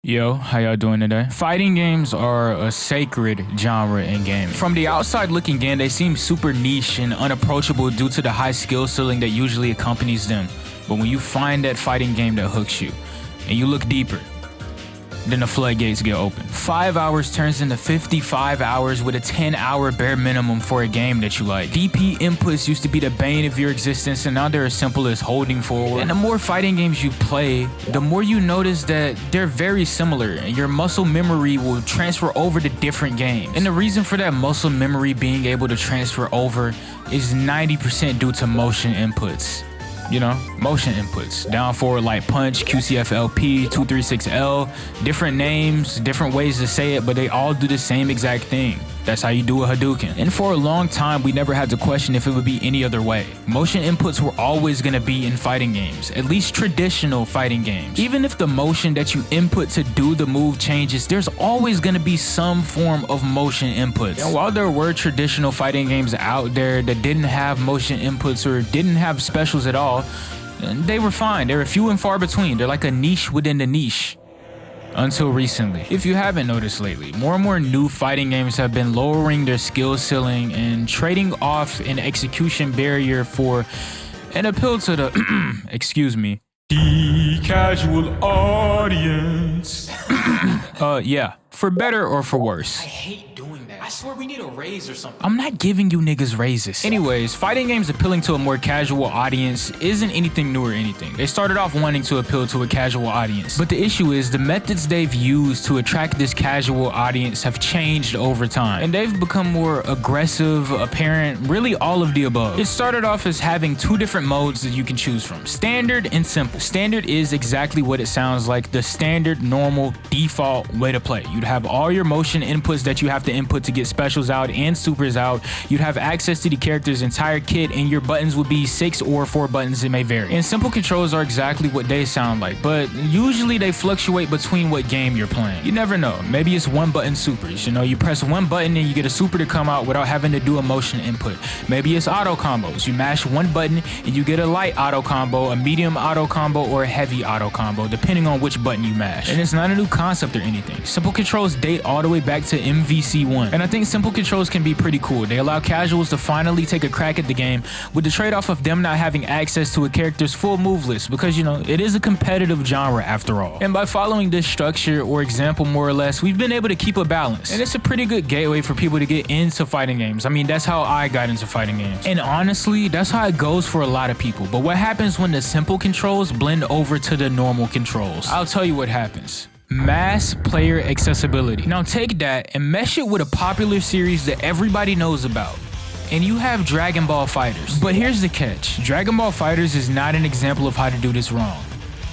Yo, how y'all doing today? Fighting games are a sacred genre in gaming. From the outside looking in, they seem super niche and unapproachable due to the high skill ceiling that usually accompanies them. But when you find that fighting game that hooks you, and you look deeper, then the floodgates get open. 5 hours turns into 55 hours with a 10-hour bare minimum for a game that you like. DP inputs used to be the bane of your existence, and now they're as simple as holding forward. And the more fighting games you play, the more you notice that they're very similar, and your muscle memory will transfer over to different games. And the reason for that muscle memory being able to transfer over is 90% due to motion inputs. You know, motion inputs. Down, forward, light punch, QCFLP, 236L, different names, different ways to say it, but they all do the same exact thing. That's how you do a Hadouken. And for a long time, we never had to question if it would be any other way. Motion inputs were always gonna be in fighting games, at least traditional fighting games. Even if the motion that you input to do the move changes, there's always gonna be some form of motion inputs. And while there were traditional fighting games out there that didn't have motion inputs or didn't have specials at all, they were fine. They were few and far between. They're like a niche within the niche. Until recently. If you haven't noticed lately, more and more new fighting games have been lowering their skill ceiling and trading off an execution barrier for an appeal to the, excuse me, the casual audience. Yeah, for better or for worse. I hate doing that. I swear we need a raise or something. I'm not giving you niggas raises. Anyways, fighting games appealing to a more casual audience isn't anything new or anything. They started off wanting to appeal to a casual audience. But the issue is the methods they've used to attract this casual audience have changed over time. And they've become more aggressive, apparent, really all of the above. It started off as having two different modes that you can choose from. Standard and simple. Standard is exactly what it sounds like, the standard, normal, default way to play. You'd have all your motion inputs that you have to input to get specials out and supers out. You'd have access to the character's entire kit, and your buttons would be 6 or 4 buttons, it may vary. And simple controls are exactly what they sound like, but usually they fluctuate between what game you're playing. You never know, maybe it's one button supers. You know, you press one button and you get a super to come out without having to do a motion input. Maybe it's auto combos. You mash one button and you get a light auto combo, a medium auto combo, or a heavy auto combo, depending on which button you mash. And it's not a new concept or anything. Simple controls date all the way back to MVC1. And I think simple controls can be pretty cool. They allow casuals to finally take a crack at the game with the trade-off of them not having access to a character's full move list because, you know, it is a competitive genre after all. And by following this structure or example more or less, we've been able to keep a balance. And it's a pretty good gateway for people to get into fighting games. I mean, that's how I got into fighting games. And honestly, that's how it goes for a lot of people. But what happens when the simple controls blend over to the normal controls? I'll tell you what happens. Mass player accessibility. Now take that and mesh it with a popular series that everybody knows about, and you have Dragon Ball FighterZ. But here's the catch. Dragon Ball FighterZ is not an example of how to do this wrong.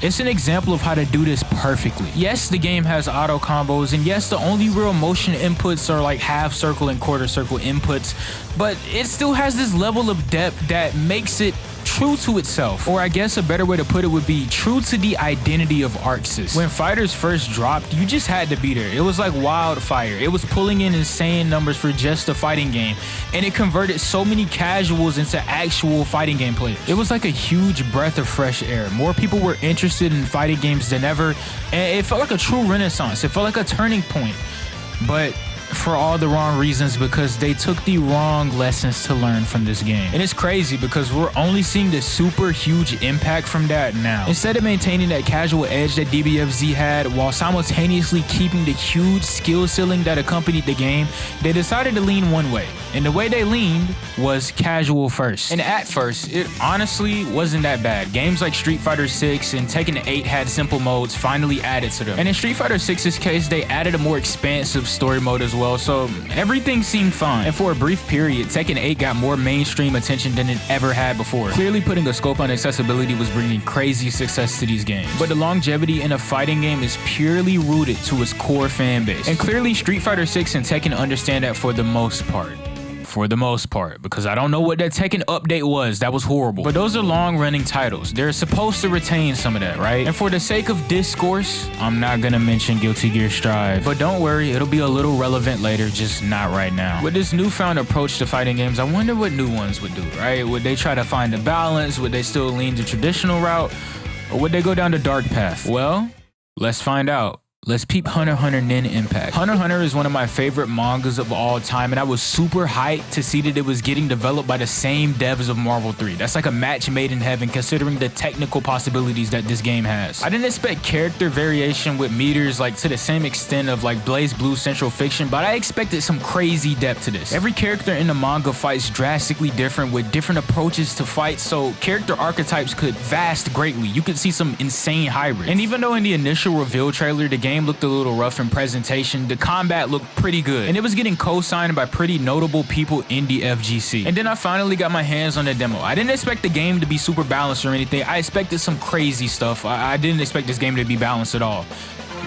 It's an example of how to do this perfectly. Yes, the game has auto combos, and yes, the only real motion inputs are like half circle and quarter circle inputs, but it still has this level of depth that makes it true to itself. Or I guess a better way to put it would be true to the identity of ArcSys. When FighterZ first dropped, you just had to be there. It was like wildfire. It was pulling in insane numbers for just a fighting game, and it converted so many casuals into actual fighting game players. It was like a huge breath of fresh air. More people were interested in fighting games than ever, and it felt like a true renaissance. It felt like a turning point. But for all the wrong reasons, because they took the wrong lessons to learn from this game. And it's crazy because we're only seeing the super huge impact from that now. Instead of maintaining that casual edge that DBFZ had while simultaneously keeping the huge skill ceiling that accompanied the game, they decided to lean one way. And the way they leaned was casual first. And at first, it honestly wasn't that bad. Games like Street Fighter 6 and Tekken 8 had simple modes finally added to them. And in Street Fighter 6's case, they added a more expansive story mode as well, so everything seemed fine. And for a brief period, Tekken 8 got more mainstream attention than it ever had before. Clearly putting a scope on accessibility was bringing crazy success to these games. But the longevity in a fighting game is purely rooted to its core fan base. And clearly Street Fighter 6 and Tekken understand that for the most part. Because I don't know what that Tekken update was. That was horrible. But those are long-running titles. They're supposed to retain some of that, right? And for the sake of discourse, I'm not gonna mention Guilty Gear Strive. But don't worry, it'll be a little relevant later, just not right now. With this newfound approach to fighting games, I wonder what new ones would do, right? Would they try to find a balance? Would they still lean the traditional route? Or would they go down the dark path? Well, let's find out. Let's peep Hunter x Hunter Nin Impact. Hunter x Hunter is one of my favorite mangas of all time, and I was super hyped to see that it was getting developed by the same devs of Marvel 3. That's like a match made in heaven considering the technical possibilities that this game has. I didn't expect character variation with meters like to the same extent of like Blaze Blue Central Fiction, but I expected some crazy depth to this. Every character in the manga fights drastically different with different approaches to fight, so character archetypes could vast greatly. You could see some insane hybrids. And even though in the initial reveal trailer the game looked a little rough in presentation, the combat looked pretty good, and it was getting co-signed by pretty notable people in the FGC. And then I finally got my hands on the demo. I didn't expect the game to be super balanced or anything. I expected some crazy stuff. I didn't expect this game to be balanced at all.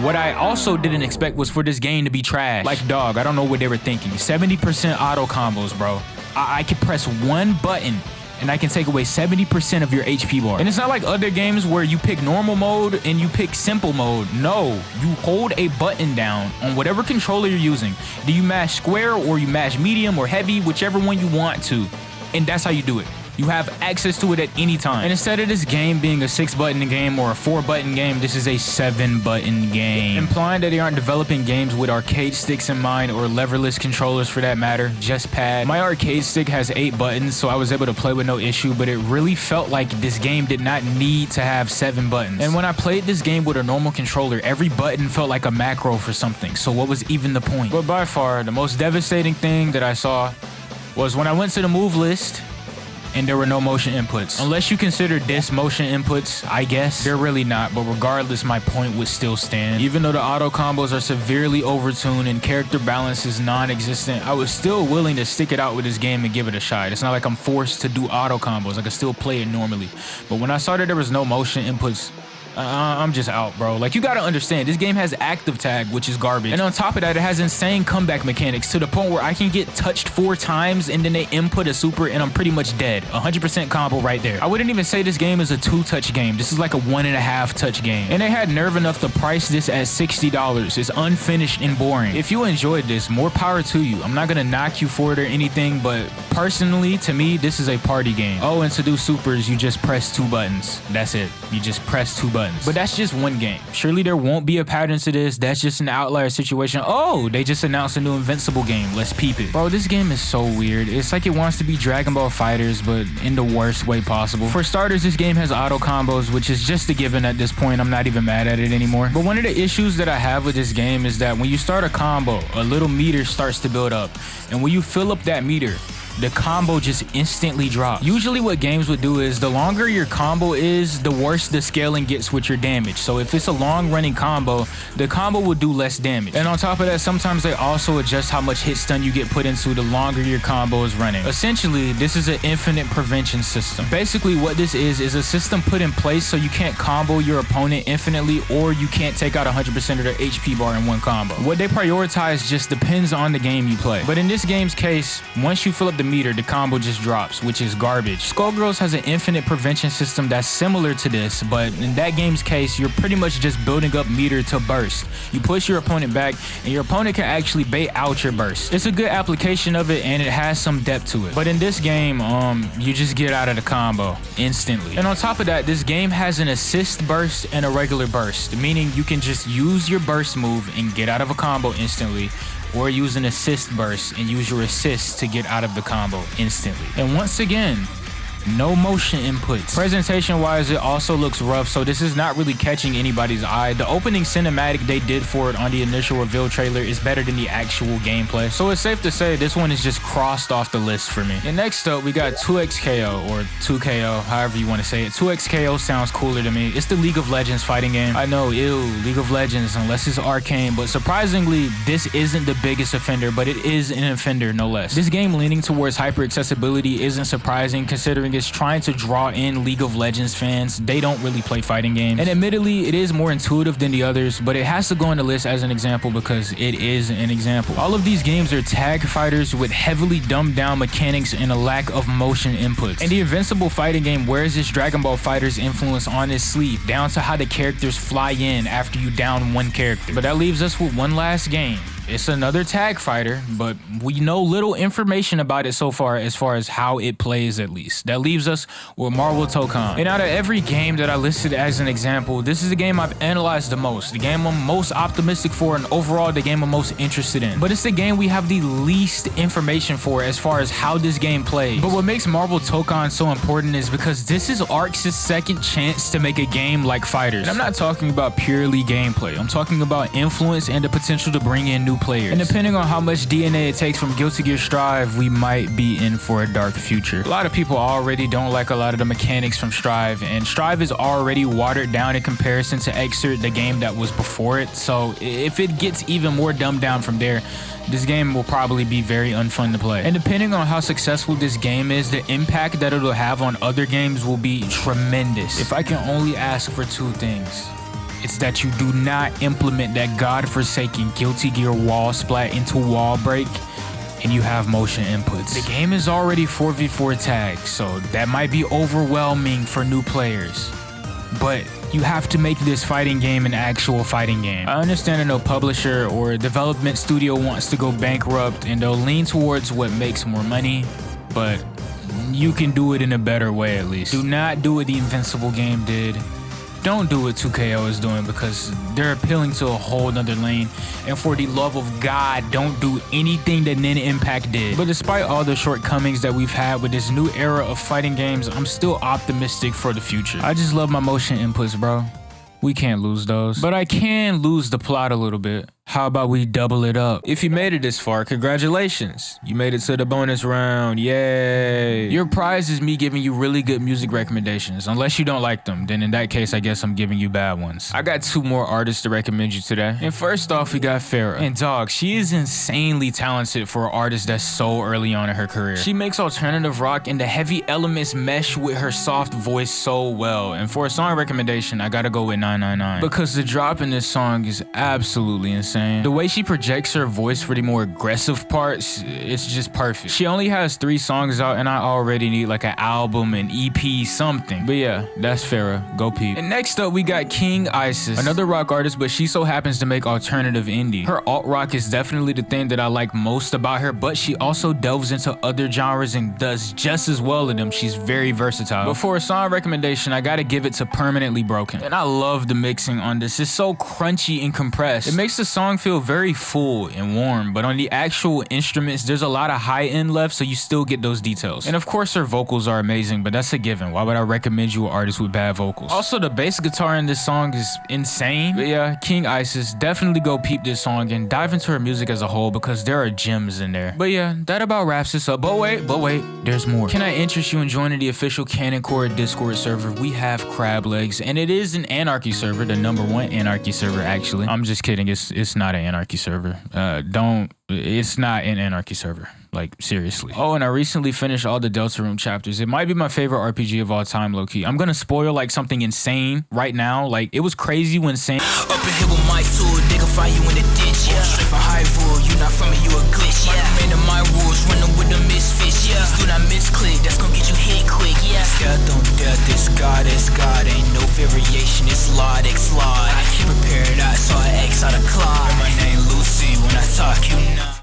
What I also didn't expect was for this game to be trash. Like, dog, I don't know what they were thinking. 70% auto combos, bro. I could press one button and I can take away 70% of your HP bar. And it's not like other games where you pick normal mode and you pick simple mode. No, you hold a button down on whatever controller you're using. Do you mash square or you mash medium or heavy, whichever one you want to. And that's how you do it. You have access to it at any time. And instead of this game being a 6-button game or a 4-button game, this is a 7-button game. Implying that they aren't developing games with arcade sticks in mind or leverless controllers for that matter, just pad. My arcade stick has 8 buttons, so I was able to play with no issue, but it really felt like this game did not need to have 7 buttons. And when I played this game with a normal controller, every button felt like a macro for something, so what was even the point? But by far, the most devastating thing that I saw was when I went to the move list and there were no motion inputs. Unless you consider this motion inputs, I guess. They're really not, but regardless, my point would still stand. Even though the auto combos are severely overtuned and character balance is non-existent, I was still willing to stick it out with this game and give it a shot. It's not like I'm forced to do auto combos. I can still play it normally. But when I saw that there was no motion inputs, I'm just out, bro. Like, you gotta understand, this game has active tag, which is garbage. And on top of that, it has insane comeback mechanics to the point where I can get touched 4 times and then they input a super and I'm pretty much dead. 100% combo right there. I wouldn't even say this game is a 2-touch game. This is like a 1.5-touch game. And they had nerve enough to price this at $60. It's unfinished and boring. If you enjoyed this, more power to you. I'm not gonna knock you for it or anything, but personally, to me, this is a party game. Oh, and to do supers, you just press 2 buttons. That's it. You just press 2 buttons. But that's just one game. Surely there won't be a pattern to this. That's just an outlier situation. Oh, they just announced a new Invincible game. Let's peep it. Bro, this game is so weird. It's like it wants to be Dragon Ball FighterZ, but in the worst way possible. For starters, this game has auto combos, which is just a given at this point. I'm not even mad at it anymore. But one of the issues that I have with this game is that when you start a combo, a little meter starts to build up. And when you fill up that meter, the combo just instantly drops. Usually what games would do is the longer your combo is, the worse the scaling gets with your damage. So if it's a long running combo, the combo will do less damage. And on top of that, sometimes they also adjust how much hit stun you get put into the longer your combo is running. Essentially, this is an infinite prevention system. Basically what this is a system put in place so you can't combo your opponent infinitely or you can't take out 100% of their HP bar in one combo. What they prioritize just depends on the game you play. But in this game's case, once you fill up the meter, the combo just drops, which is garbage. Skullgirls has an infinite prevention system that's similar to this, but in that game's case, you're pretty much just building up meter to burst. You push your opponent back, and your opponent can actually bait out your burst. It's a good application of it, and it has some depth to it. But in this game, you just get out of the combo instantly. And on top of that, this game has an assist burst and a regular burst, meaning you can just use your burst move and get out of a combo instantly, or use an assist burst and use your assist to get out of the combo instantly. And once again, no motion inputs. Presentation wise, it also looks rough, so this is not really catching anybody's eye. The opening cinematic they did for it on the initial reveal trailer is better than the actual gameplay, so it's safe to say this one is just crossed off the list for me. And next up, we got 2XKO, or 2KO, however you want to say it. 2XKO sounds cooler to me. It's the League of Legends fighting game. I know, ew, League of Legends, unless it's arcane, but surprisingly, this isn't the biggest offender, but it is an offender no less. This game leaning towards hyper accessibility isn't surprising considering it's trying to draw in League of Legends fans. They don't really play fighting games. And admittedly, it is more intuitive than the others, but it has to go on the list as an example because it is an example. All of these games are tag fighters with heavily dumbed down mechanics and a lack of motion inputs. And the Invincible fighting game wears this Dragon Ball FighterZ influence on its sleeve, down to how the characters fly in after you down one character. But that leaves us with one last game. It's another tag fighter, but we know little information about it so far as how it plays, at least. That leaves us with Marvel Tokon. And out of every game that I listed as an example, this is the game I've analyzed the most, the game I'm most optimistic for, and overall the game I'm most interested in. But it's the game we have the least information for as far as how this game plays. But what makes Marvel Tokon so important is because this is Arcs' second chance to make a game like Fighters. And I'm not talking about purely gameplay. I'm talking about influence and the potential to bring in new players. And depending on how much DNA it takes from Guilty Gear Strive, we might be in for a dark future. A lot of people already don't like a lot of the mechanics from Strive, and Strive is already watered down in comparison to Xrd, the game that was before it. So if it gets even more dumbed down from there, this game will probably be very unfun to play. And depending on how successful this game is, the impact that it'll have on other games will be tremendous. If I can only ask for two things, it's that you do not implement that godforsaken Guilty Gear wall splat into wall break, and you have motion inputs. The game is already 4v4 tag, so that might be overwhelming for new players. But you have to make this fighting game an actual fighting game. I understand that no publisher or development studio wants to go bankrupt and they'll lean towards what makes more money, but you can do it in a better way at least. Do not do what the Invincible game did. Don't do what 2KO is doing because they're appealing to a whole nother lane. And for the love of God, don't do anything that Nin Impact did. But despite all the shortcomings that we've had with this new era of fighting games, I'm still optimistic for the future. I just love my motion inputs, bro. We can't lose those. But I can lose the plot a little bit. How about we double it up? If you made it this far, congratulations. You made it to the bonus round, yay. Your prize is me giving you really good music recommendations. Unless you don't like them, then in that case, I guess I'm giving you bad ones. I got two more artists to recommend you today. And first off, we got Farrah. And dog, she is insanely talented for an artist that's so early on in her career. She makes alternative rock and the heavy elements mesh with her soft voice so well. And for a song recommendation, I gotta go with 999. Because the drop in this song is absolutely insane. The way she projects her voice for the more aggressive parts, it's just perfect. She only has 3 songs out and I already need like an album, an EP, something. But yeah, that's Farrah. Go peep. And next up, we got King Isis, another rock artist, but she so happens to make alternative indie. Her alt rock is definitely the thing that I like most about her, but she also delves into other genres and does just as well in them. She's very versatile. But for a song recommendation, I gotta give it to Permanently Broken. And I love the mixing on this. It's so crunchy and compressed. It makes the song feel very full and warm, but on the actual instruments, there's a lot of high end left, so you still get those details. And of course, her vocals are amazing, but that's a given. Why would I recommend you an artist with bad vocals? Also, the bass guitar in this song is insane. But yeah, King Isis, definitely go peep this song and dive into her music as a whole because there are gems in there. But yeah, that about wraps this up. But wait, there's more. Can I interest you in joining the official Cannon Core Discord server? We have crab legs, and it is an Anarchy server, the #1 Anarchy server actually. I'm just kidding, it's not an Anarchy server. It's not an Anarchy server. Like, seriously. Oh, and I recently finished all the Deltarune chapters. It might be my favorite RPG of all time, low-key. I'm gonna spoil like something insane right now. Like, it was crazy when saying up in here with my tool, they gon' find you in the ditch, yeah. Straight for high rule, you not from it, you a glitch, yeah. Man of my rules,